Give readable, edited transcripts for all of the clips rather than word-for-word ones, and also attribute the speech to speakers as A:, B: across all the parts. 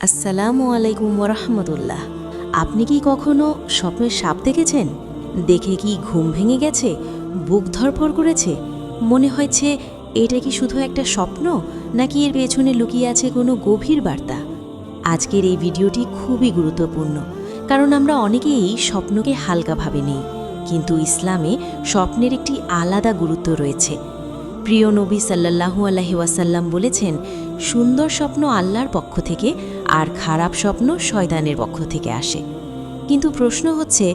A: আসসালামু আলাইকুম ওরহমতুল্লাহ। আপনি কি কখনো স্বপ্নের সাপ দেখেছেন? দেখে কি ঘুম ভেঙে গেছে, বুক ধড়ফড় করেছে, মনে হয়েছে এটা কি শুধু একটা স্বপ্ন, নাকি এর পেছনে লুকিয়ে আছে কোনো গভীর বার্তা? আজকের এই ভিডিওটি খুবই গুরুত্বপূর্ণ, কারণ আমরা অনেকেই স্বপ্নকে হালকাভাবে নিই, কিন্তু ইসলামে স্বপ্নের একটি আলাদা গুরুত্ব রয়েছে। প্রিয় নবী সাল্লাল্লাহু আলাইহি ওয়াসাল্লাম বলেছেন, সুন্দর স্বপ্ন আল্লাহর পক্ষ থেকে আর খারাপ স্বপ্ন শয়তানের পক্ষ থেকে আসে। কিন্তু প্রশ্ন হচ্ছে,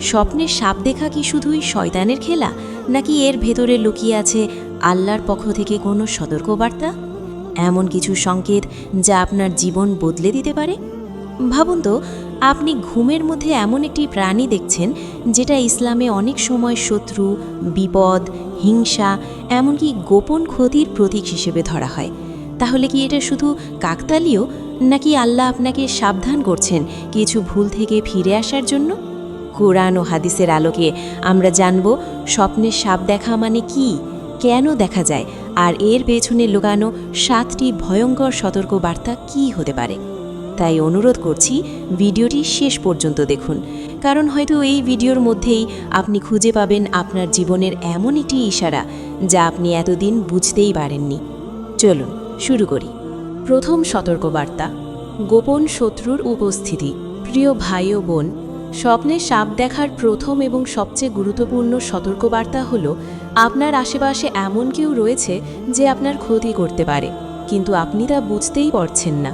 A: স্বপ্নের সাপ দেখা কি শুধুই শয়তানের খেলা, নাকি এর ভেতরে লুকিয়ে আছে আল্লাহর পক্ষ থেকে কোনো সতর্কবার্তা, এমন কিছু সংকেত যা আপনার জীবন বদলে দিতে পারে? ভাবুন তো, আপনি ঘুমের মধ্যে এমন একটি প্রাণী দেখছেন যেটা ইসলামে অনেক সময় শত্রু, বিপদ, হিংসা, এমনকি গোপন ক্ষতির প্রতীক হিসেবে ধরা হয়। তাহলে কি এটা শুধু কাকতালীয়, নাকি আল্লাহ আপনাকে সাবধান করছেন কিছু ভুল থেকে ফিরে আসার জন্য? কোরআন ও হাদিসের আলোকে আমরা জানব স্বপ্নের সাপ দেখা মানে কি, কেন দেখা যায়, আর এর পেছনে লুকানো 7টি ভয়ঙ্কর সতর্কবার্তা কী হতে পারে। তাই অনুরোধ করছি, ভিডিওটি শেষ পর্যন্ত দেখুন, কারণ হয়তো এই ভিডিওর মধ্যেই আপনি খুঁজে পাবেন আপনার জীবনের এমন একটি ইশারা যা আপনি এতদিন বুঝতেই পারেননি। চলুন শুরু করি। প্রথম সতর্কবার্তা, গোপন শত্রুর উপস্থিতি। প্রিয় ভাই ও বোন, স্বপ্নে সাপ দেখার প্রথম এবং সবচেয়ে গুরুত্বপূর্ণ সতর্কবার্তা হল, আপনার আশেপাশে এমন কেউ রয়েছে যে আপনার ক্ষতি করতে পারে, কিন্তু আপনি তা বুঝতেই পারছেন না।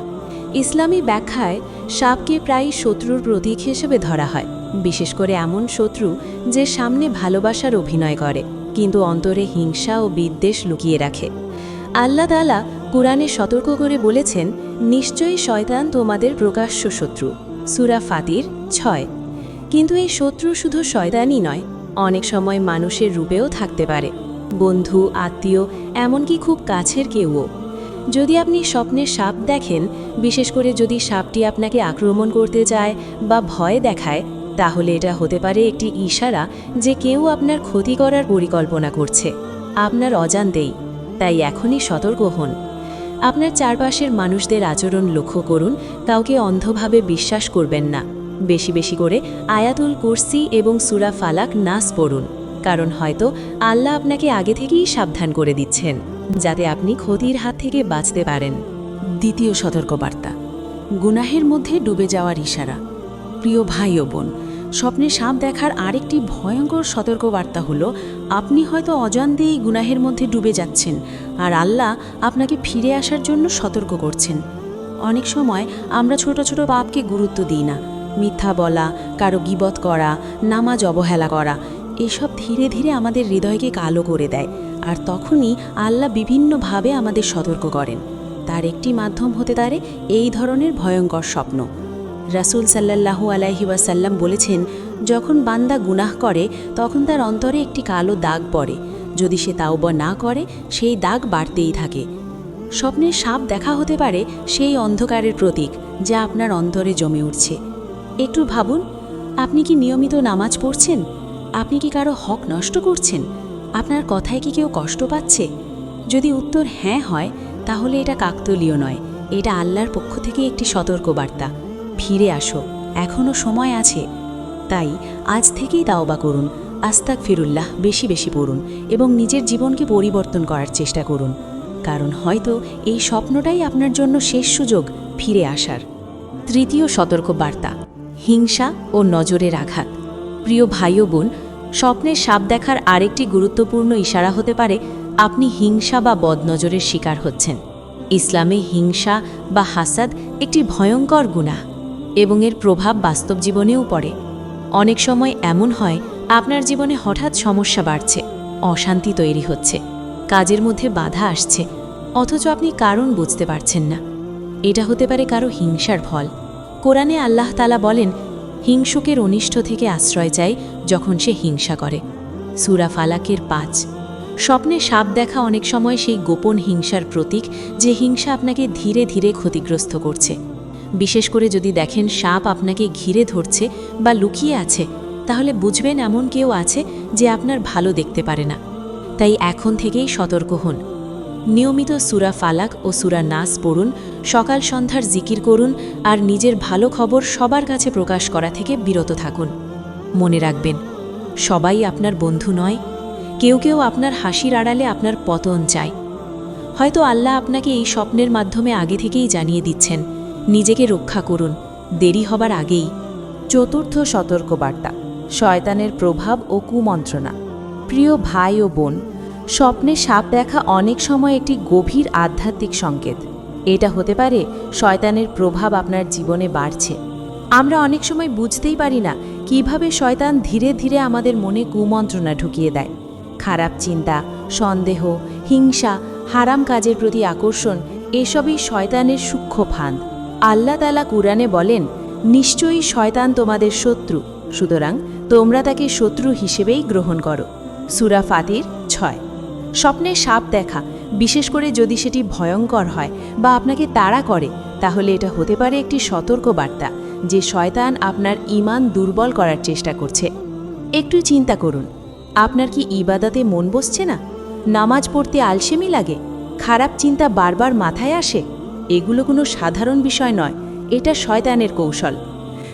A: ইসলামী ব্যাখ্যায় সাপকে প্রায়ই শত্রুর প্রতীক হিসেবে ধরা হয়, বিশেষ করে এমন শত্রু যে সামনে ভালোবাসার অভিনয় করে কিন্তু অন্তরে হিংসা ও বিদ্বেষ লুকিয়ে রাখে। আল্লাহ তাআলা কুরআনে সতর্ক করে বলেছেন, নিশ্চয়ই শয়তান তোমাদের প্রকাশ্য শত্রু। সূরা ফাতির 6। কিন্তু এই শত্রু শুধু শয়তানই নয়, অনেক সময় মানুষের রূপেও থাকতে পারে, বন্ধু, আত্মীয়, এমনকি খুব কাছের কেউও। যদি আপনি স্বপ্নে সাপ দেখেন, বিশেষ করে যদি সাপটি আপনাকে আক্রমণ করতে চায় বা ভয় দেখায়, তাহলে এটা হতে পারে একটি ইশারা যে কেউ আপনার ক্ষতি করার পরিকল্পনা করছে, আপনার অজান্তেই। তাই এখনই সতর্ক হন। আপনার চারপাশের মানুষদের আচরণ লক্ষ্য করুন, কাউকে অন্ধভাবে বিশ্বাস করবেন না। বেশি বেশি করে আয়াতুল কুরসি এবং সূরা ফালাক, নাস পড়ুন, কারণ হয়তো আল্লাহ আপনাকে আগে থেকেই সাবধান করে দিচ্ছেন, যাতে আপনি ক্ষতির হাত থেকে বাঁচতে পারেন। দ্বিতীয় সতর্কবার্তা, গুনাহের মধ্যে ডুবে যাওয়ার ইশারা। প্রিয় ভাই ও বোন, স্বপ্নে সাপ দেখার আরেকটি ভয়ঙ্কর সতর্কবার্তা হলো, আপনি হয়তো অজান্তেই গুনাহের মধ্যে ডুবে যাচ্ছেন আর আল্লাহ আপনাকে ফিরে আসার জন্য সতর্ক করছেন। অনেক সময় আমরা ছোট ছোট পাপকে গুরুত্ব দিই না। মিথ্যা বলা, কারো গীবত করা, নামাজ অবহেলা করা, এসব ধীরে ধীরে আমাদের হৃদয়কে কালো করে দেয়, আর তখনই আল্লাহ বিভিন্নভাবে আমাদের সতর্ক করেন। তার একটি মাধ্যম হতে পারে এই ধরনের ভয়ঙ্কর স্বপ্ন। রাসূল সাল্লাল্লাহু আলাইহি ওয়াসাল্লাম বলেছেন, যখন বান্দা গুনাহ করে তখন তার অন্তরে একটি কালো দাগ পড়ে। যদি সে তাওবা না করে, সেই দাগ বাড়তেই থাকে। স্বপ্নে সাপ দেখা হতে পারে সেই অন্ধকারের প্রতীক যা আপনার অন্তরে জমে উঠছে। একটু ভাবুন, আপনি কি নিয়মিত নামাজ পড়ছেন? আপনি কি কারো হক নষ্ট করছেন? আপনার কথায় কি কেউ কষ্ট পাচ্ছে? যদি উত্তর হ্যাঁ হয়, তাহলে এটা কাকতালীয় নয়, এটা আল্লাহর পক্ষ থেকে একটি সতর্কবার্তা। ফিরে আসো, এখনও সময় আছে। তাই আজ থেকেই তাওবা করুন, আস্তাগফিরুল্লাহ বেশি বেশি পড়ুন এবং নিজের জীবনকে পরিবর্তন করার চেষ্টা করুন, কারণ হয়তো এই স্বপ্নটাই আপনার জন্য শেষ সুযোগ ফিরে আসার। তৃতীয় সতর্কবার্তা, হিংসা ও নজরের আঘাত। প্রিয় ভাই ও বোন, স্বপ্নের সাপ দেখার আরেকটি গুরুত্বপূর্ণ ইশারা হতে পারে আপনি হিংসা বা বদনজরের শিকার হচ্ছেন। ইসলামে হিংসা বা হাসাদ একটি ভয়ঙ্কর গুনাহ এবং এর প্রভাব বাস্তব জীবনেও পড়ে। অনেক সময় এমন হয়, আপনার জীবনে হঠাৎ সমস্যা বাড়ছে, অশান্তি তৈরি হচ্ছে, কাজের মধ্যে বাধা আসছে, অথচ আপনি কারণ বুঝতে পারছেন না। এটা হতে পারে কারো হিংসার ফল। কোরআনে আল্লাহ তাআলা বলেন, হিংসুকের অনিষ্ট থেকে আশ্রয় চাই যখন সে হিংসা করে। সূরা ফালাকের 5। স্বপ্নে সাপ দেখা অনেক সময় সেই গোপন হিংসার প্রতীক, যে হিংসা আপনাকে ধীরে ধীরে ক্ষতিগ্রস্ত করছে। বিশেষ করে যদি দেখেন সাপ আপনাকে ঘিরে ধরছে বা লুকিয়ে আছে, তাহলে বুঝবেন এমন কেউ আছে যে আপনার ভালো দেখতে পারে না। তাই এখন থেকেই সতর্ক হন। নিয়মিত সূরা ফালাক ও সূরা নাস পড়ুন, সকাল সন্ধ্যার জিকির করুন আর নিজের ভালো খবর সবার কাছে প্রকাশ করা থেকে বিরত থাকুন। মনে রাখবেন, সবাই আপনার বন্ধু নয়। কেউ কেউ আপনার হাসির আড়ালে আপনার পতন চায়। হয়তো আল্লাহ আপনাকে এই স্বপ্নের মাধ্যমে আগে থেকেই জানিয়ে দিচ্ছেন, নিজেকে রক্ষা করুন, দেরি হবার আগেই।
B: চতুর্থ সতর্কবার্তা, শয়তানের প্রভাব ও কুমন্ত্রণা। প্রিয় ভাই ও বোন, স্বপ্নে সাপ দেখা অনেক সময় একটি গভীর আধ্যাত্মিক সংকেত। এটা হতে পারে শয়তানের প্রভাব আপনার জীবনে বাড়ছে। আমরা অনেক সময় বুঝতেই পারি না কিভাবে শয়তান ধীরে ধীরে আমাদের মনে কুমন্ত্রণা ঢুকিয়ে দেয়। খারাপ চিন্তা, সন্দেহ, হিংসা, হারাম কাজের প্রতি আকর্ষণ, এসবই শয়তানের সূক্ষ্ম ফাঁদ। আল্লাহ তাআলা কুরআনে বলেন, নিশ্চয়ই শয়তান তোমাদের শত্রু, সুতরাং তোমরা তাকে শত্রু হিসেবেই গ্রহণ করো। সূরা ফাতির 6। স্বপ্নে সাপ দেখা, বিশেষ করে যদি সেটি ভয়ঙ্কর হয় বা আপনাকে তাড়া করে, তাহলে এটা হতে পারে একটি সতর্ক বার্তা যে শয়তান আপনার ঈমান দুর্বল করার চেষ্টা করছে। একটু চিন্তা করুন, আপনার কি ইবাদতে মন বসছে না? নামাজ পড়তে আলসেমি লাগে? খারাপ চিন্তা বারবার মাথায় আসে? এগুলো কোনো সাধারণ বিষয় নয়, এটা শয়তানের কৌশল।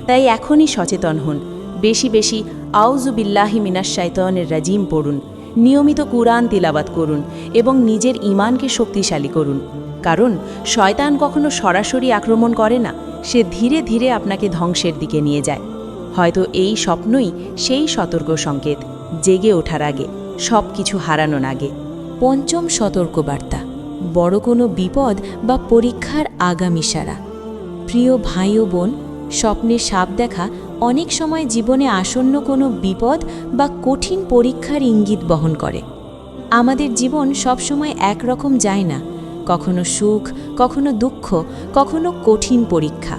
B: তাই এখনই সচেতন হন। বেশি বেশি আউযু বিল্লাহি মিনাশ শাইতানির রাজিম পড়ুন, নিয়মিত কুরআন তিলাওয়াত করুন এবং নিজের ঈমানকে শক্তিশালী করুন। কারণ শয়তান কখনো সরাসরি আক্রমণ করে না, সে ধীরে ধীরে আপনাকে ধ্বংসের দিকে নিয়ে যায়। হয়তো এই স্বপ্নই সেই সতর্ক সংকেত, জেগে ওঠার আগে, সব কিছু হারানোর আগে। পঞ্চম সতর্কবার্তা, বড় কোনো বিপদ বা পরীক্ষার আগাম ইশারা। প্রিয় ভাই ও বোন, স্বপ্নে সাপ দেখা অনেক সময় জীবনে আসন্ন কোনো বিপদ বা কঠিন পরীক্ষার ইঙ্গিত বহন করে। আমাদের জীবন সবসময় একরকম যায় না, কখনো সুখ, কখনো দুঃখ, কখনো কঠিন পরীক্ষা।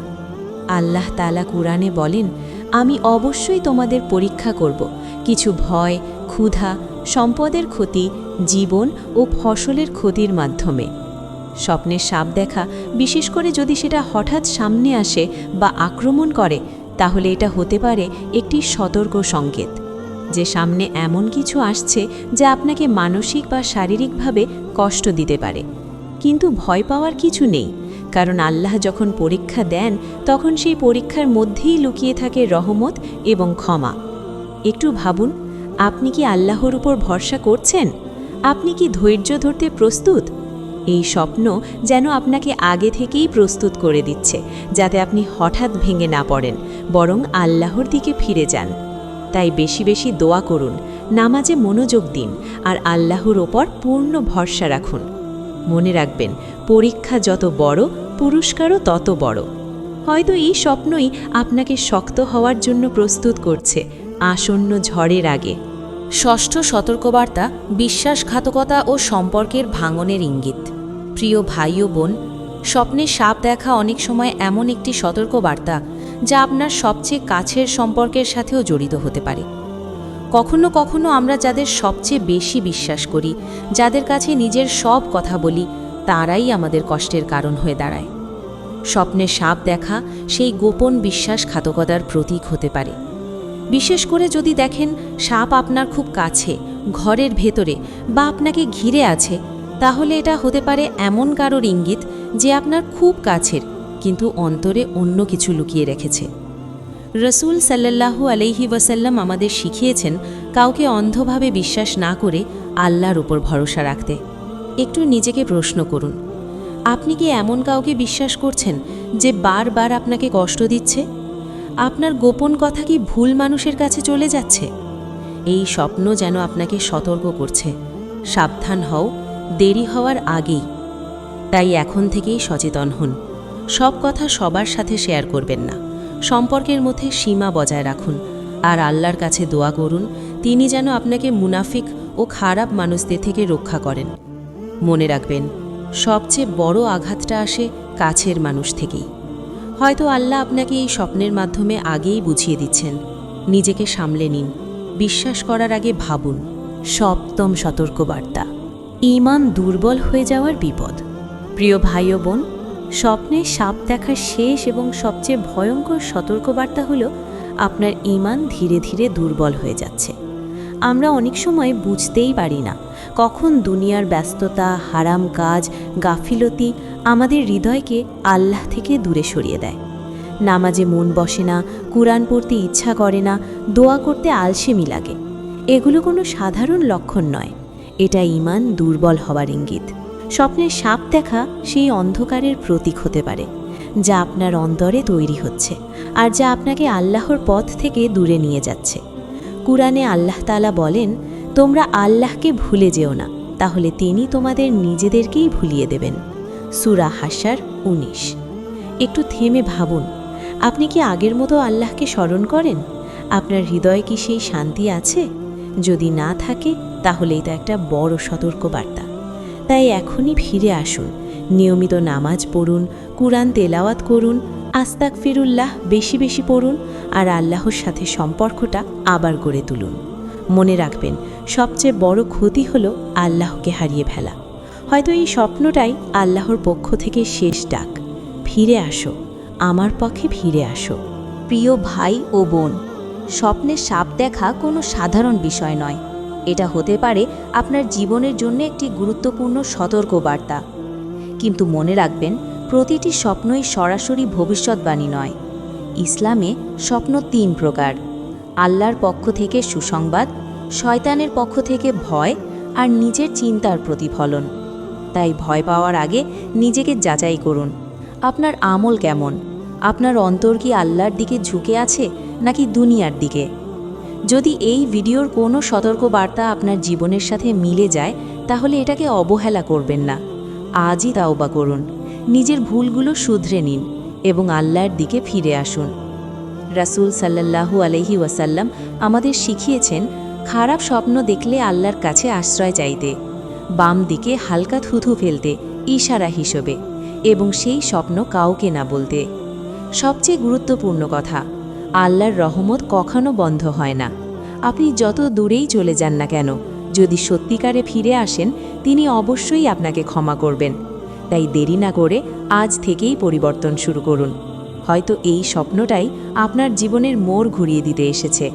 B: আল্লাহ তাআলা কুরআনে বলেন, আমি অবশ্যই তোমাদের পরীক্ষা করব কিছু ভয়, ক্ষুধা, সম্পদের ক্ষতি, জীবন ও ফসলের ক্ষতির মাধ্যমে। স্বপ্নে সাপ দেখা, বিশেষ করে যদি সেটা হঠাৎ সামনে আসে বা আক্রমণ করে, তাহলে এটা হতে পারে একটি সতর্ক সংকেত যে সামনে এমন কিছু আসছে যা আপনাকে মানসিক বা শারীরিকভাবে কষ্ট দিতে পারে। কিন্তু ভয় পাওয়ার কিছু নেই, কারণ আল্লাহ যখন পরীক্ষা দেন তখন সেই পরীক্ষার মধ্যেই লুকিয়ে থাকে রহমত এবং ক্ষমা। একটু ভাবুন, আপনি কি আল্লাহর উপর ভরসা করছেন? আপনি কি ধৈর্য ধরতে প্রস্তুত? এই স্বপ্ন যেন আপনাকে আগে থেকেই প্রস্তুত করে দিচ্ছে, যাতে আপনি হঠাৎ ভেঙে না পড়েন, বরং আল্লাহর দিকে ফিরে যান। তাই বেশি বেশি দোয়া করুন, নামাজে মনোযোগ দিন আর আল্লাহর ওপর পূর্ণ ভরসা রাখুন। মনে রাখবেন, পরীক্ষা যত বড়, পুরস্কারও তত বড়। হয়তো এই স্বপ্নই আপনাকে শক্ত হওয়ার জন্য প্রস্তুত করছে আসন্ন ঝড়ের আগে। ষষ্ঠ সতর্কবার্তা, বিশ্বাসঘাতকতা ও সম্পর্কের ভাঙনের ইঙ্গিত। প্রিয় ভাই ও বোন, স্বপ্নে সাপ দেখা অনেক সময় এমন একটি সতর্কবার্তা যা আপনার সবচেয়ে কাছের সম্পর্কের সাথেও জড়িত হতে পারে। কখনো কখনো আমরা যাদের সবচেয়ে বেশি বিশ্বাস করি, যাদের কাছে নিজের সব কথা বলি, তারাই আমাদের কষ্টের কারণ হয়ে দাঁড়ায়। স্বপ্নে সাপ দেখা সেই গোপন বিশ্বাসঘাতকতার প্রতীক হতে পারে। বিশেষ করে যদি দেখেন সাপ আপনার খুব কাছে, ঘরের ভেতরে বা আপনাকে ঘিরে আছে, তাহলে এটা হতে পারে এমন কারোর ইঙ্গিত যে আপনার খুব কাছের, কিন্তু অন্তরে অন্য কিছু লুকিয়ে রেখেছে। রসুল সাল্লাল্লাহু আলাইহি ওয়াসাল্লাম আমাদের শিখিয়েছেন কাউকে অন্ধভাবে বিশ্বাস না করে আল্লাহর উপর ভরসা রাখতে। একটু নিজেকে প্রশ্ন করুন, আপনি কি এমন কাউকে বিশ্বাস করছেন যে বারবার আপনাকে কষ্ট দিচ্ছে? আপনার গোপন কথা কি ভুল মানুষের কাছে চলে যাচ্ছে? এই স্বপ্ন যেন আপনাকে সতর্ক করছে, সাবধান হও, দেরি হওয়ার আগেই। তাই এখন থেকেই সচেতন হন। সব কথা সবার সাথে শেয়ার করবেন না, সম্পর্কের মধ্যে সীমা বজায় রাখুন আর আল্লাহর কাছে দোয়া করুন তিনি যেন আপনাকে মুনাফিক ও খারাপ মানুষদের থেকে রক্ষা করেন। মনে রাখবেন, সবচেয়ে বড় আঘাতটা আসে কাছের মানুষ থেকেই। হয়তো আল্লাহ আপনাকে এই স্বপ্নের মাধ্যমে আগেই বুঝিয়ে দিচ্ছেন। নিজেকে সামলে নিন, বিশ্বাস করার আগে ভাবুন। সপ্তম সতর্কবার্তা, ঈমান দুর্বল হয়ে যাওয়ার বিপদ। প্রিয় ভাই ও বোন, স্বপ্নে সাপ দেখার শেষ এবং সবচেয়ে ভয়ঙ্কর সতর্কবার্তা হল আপনার ঈমান ধীরে ধীরে দুর্বল হয়ে যাচ্ছে।
A: আমরা অনেক সময় বুঝতেই পারি না কখন দুনিয়ার ব্যস্ততা, হারাম কাজ, গাফিলতি আমাদের হৃদয়কে আল্লাহ থেকে দূরে সরিয়ে দেয়। নামাজে মন বসে না, কুরআন পড়তে ইচ্ছা করে না, দোয়া করতে আলসেমি লাগে। এগুলো কোনো সাধারণ লক্ষণ নয়, এটা ঈমান দুর্বল হওয়ার ইঙ্গিত। স্বপ্নের সাপ দেখা সেই অন্ধকারের প্রতীক হতে পারে, যা আপনার অন্তরে তৈরি হচ্ছে আর যা আপনাকে আল্লাহর পথ থেকে দূরে নিয়ে যাচ্ছে। কুরআনে আল্লাহ তাআলা বলেন, তোমরা আল্লাহকে ভুলে যেও না, তাহলে তিনি তোমাদের নিজেদেরকেই ভুলিয়ে দেবেন। সূরা হাশর ১৯। একটু থেমে ভাবুন, আপনি কি আগের মতো আল্লাহকে স্মরণ করেন? আপনার হৃদয়ে কি সেই শান্তি আছে? যদি না থাকে, তাহলে এটা একটা বড় সতর্কবার্তা। তাই এখনই ফিরে আসুন, নিয়মিত নামাজ পড়ুন, কুরআন তেলাওয়াত করুন, আস্তাগফিরুল্লাহ বেশি বেশি পড়ুন আর আল্লাহর সাথে সম্পর্কটা আবার গড়ে তুলুন। মনে রাখবেন, সবচেয়ে বড় ক্ষতি হলো আল্লাহকে হারিয়ে ফেলা। হয়তো এই স্বপ্নটাই আল্লাহর পক্ষ থেকে শেষ ডাক। ফিরে আসো, আমার পক্ষে ফিরে আসো। প্রিয় ভাই ও বোন, স্বপ্নে সাপ দেখা কোনো সাধারণ বিষয় নয়। এটা হতে পারে আপনার জীবনের জন্য একটি গুরুত্বপূর্ণ সতর্কবার্তা। কিন্তু মনে রাখবেন, প্রতিটি স্বপ্নই সরাসরি ভবিষ্যৎবাণী নয়। ইসলামে স্বপ্ন ৩ প্রকার: আল্লাহর পক্ষ থেকে সুসংবাদ, শয়তানের পক্ষ থেকে ভয়, আর নিজের চিন্তার প্রতিফলন। তাই ভয় পাওয়ার আগে নিজেকে যাচাই করুন, আপনার আমল কেমন? আপনার অন্তর কি আল্লাহর দিকে ঝুঁকে আছে নাকি দুনিয়ার দিকে? যদি এই ভিডিওর কোনো সতর্কবার্তা আপনার জীবনের সাথে মিলে যায়, তাহলে এটাকে অবহেলা করবেন না। আজই তাওবা করুন, নিজের ভুলগুলো শুধরে নিন এবং আল্লাহর দিকে ফিরে আসুন। রাসূল সাল্লাল্লাহু আলাইহি ওয়াসাল্লাম আমাদের শিখিয়েছেন, খারাপ স্বপ্ন দেখলে আল্লাহর কাছে আশ্রয় চাইতে, বাম দিকে হালকা থুথু ফেলতে ইশারা হিসেবে, এবং সেই স্বপ্ন কাউকে না বলতে। সবচেয়ে গুরুত্বপূর্ণ কথা, আল্লাহর রহমত কখনো বন্ধ হয় না। আপনি যত দূরেই চলে যান না কেন, যদি সত্যিকারে ফিরে আসেন, তিনি অবশ্যই আপনাকে ক্ষমা করবেন। তাই দেরি না করে আজ থেকেই পরিবর্তন শুরু করুন। হয়তো এই স্বপ্নটাই আপনার জীবনের মোড় ঘুরিয়ে দিতে এসেছে।